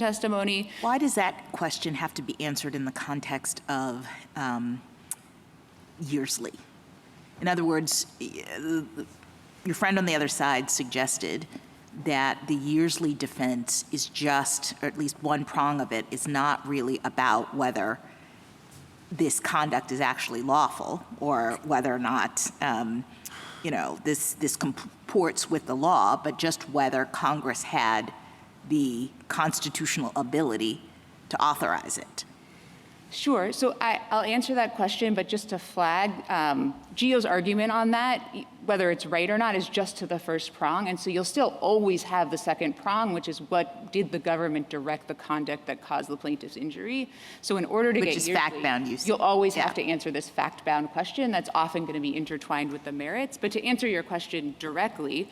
testimony. Why does that question have to be answered in the context of Yearsley? In other words, your friend on the other side suggested that the Yearsley defense is just, or at least one prong of it, is not really about whether this conduct is actually lawful or whether or not, this comports with the law, but just whether Congress had the constitutional ability to authorize it. Sure. So I'll answer that question, but just to flag, GEO's argument on that, whether it's right or not, is just to the first prong. And so you'll still always have the second prong, which is what did the government direct the conduct that caused the plaintiff's injury. So in order to Which get is fact-bound, you said. You'll always have to answer this fact-bound question that's often going to be intertwined with the merits. But to answer your question directly,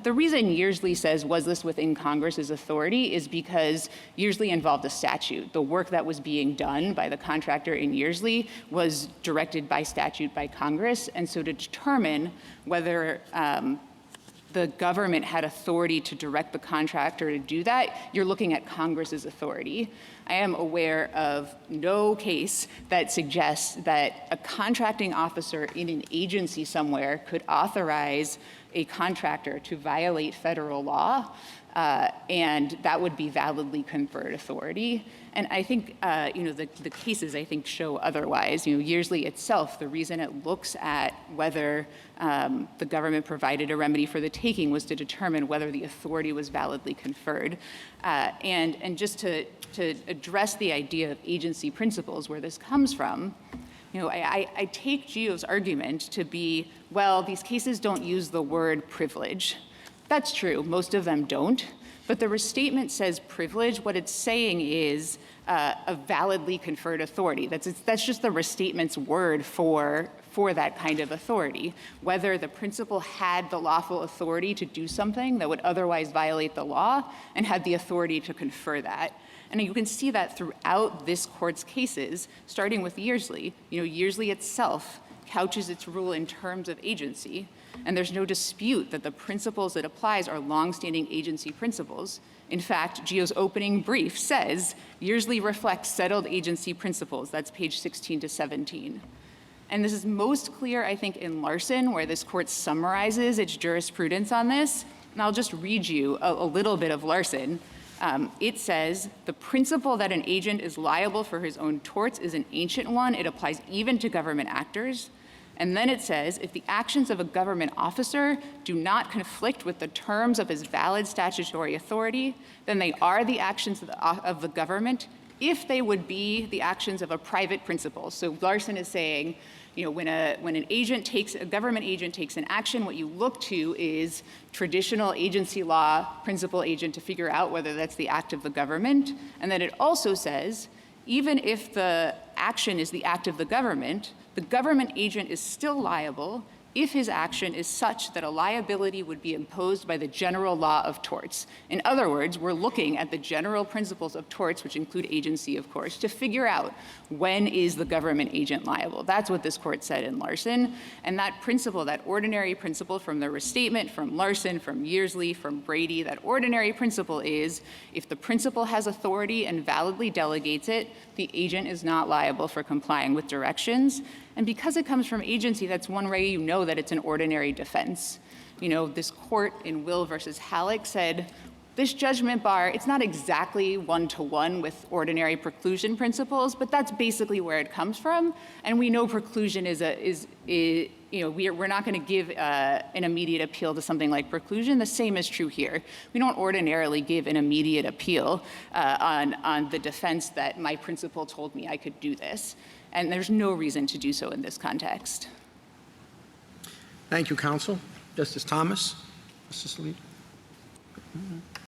the reason Yearsley says, was this within Congress's authority, is because Yearsley involved a statute. The work that was being done by the contractor in Yearsley was directed by statute by Congress. And so to determine whether the government had authority to direct the contractor to do that, you're looking at Congress's authority. I am aware of no case that suggests that a contracting officer in an agency somewhere could authorize a contractor to violate federal law, and that would be validly conferred authority. And I think, the cases, I think, show otherwise. Yearsley itself, the reason it looks at whether the government provided a remedy for the taking was to determine whether the authority was validly conferred. And just to address the idea of agency principles, where this comes from, I take GEO's argument to be, well, these cases don't use the word privilege. That's true, most of them don't. But the restatement says privilege. What it's saying is a validly conferred authority. That's just the restatement's word for that kind of authority. Whether the principal had the lawful authority to do something that would otherwise violate the law and had the authority to confer that. And you can see that throughout this court's cases, starting with Yearsley. Yearsley itself couches its rule in terms of agency. And there's no dispute that the principles it applies are longstanding agency principles. In fact, GEO's opening brief says, Yearsley reflects settled agency principles. That's page 16 to 17. And this is most clear, I think, in Larson, where this court summarizes its jurisprudence on this. And I'll just read you a little bit of Larson. It says, the principle that an agent is liable for his own torts is an ancient one. It applies even to government actors. And then it says, if the actions of a government officer do not conflict with the terms of his valid statutory authority, then they are the actions of the government if they would be the actions of a private principal. So Larson is saying, when a government agent takes an action, what you look to is traditional agency law, principal agent, to figure out whether that's the act of the government. And then it also says, even if the action is the act of the government agent is still liable if his action is such that a liability would be imposed by the general law of torts. In other words, we're looking at the general principles of torts, which include agency, of course, to figure out when is the government agent liable. That's what this court said in Larson. And that principle, that ordinary principle from the restatement, from Larson, from Yearsley, from Brady, that ordinary principle is if the principal has authority and validly delegates it, the agent is not liable for complying with directions. And because it comes from agency, that's one way you know that it's an ordinary defense. This court in Will versus Halleck said, this judgment bar, it's not exactly one-to-one with ordinary preclusion principles, but that's basically where it comes from. And we know preclusion we're not going to give an immediate appeal to something like preclusion. The same is true here. We don't ordinarily give an immediate appeal on the defense that my principal told me I could do this. And there's no reason to do so in this context. Thank you, counsel. Justice Thomas. Justice Alito.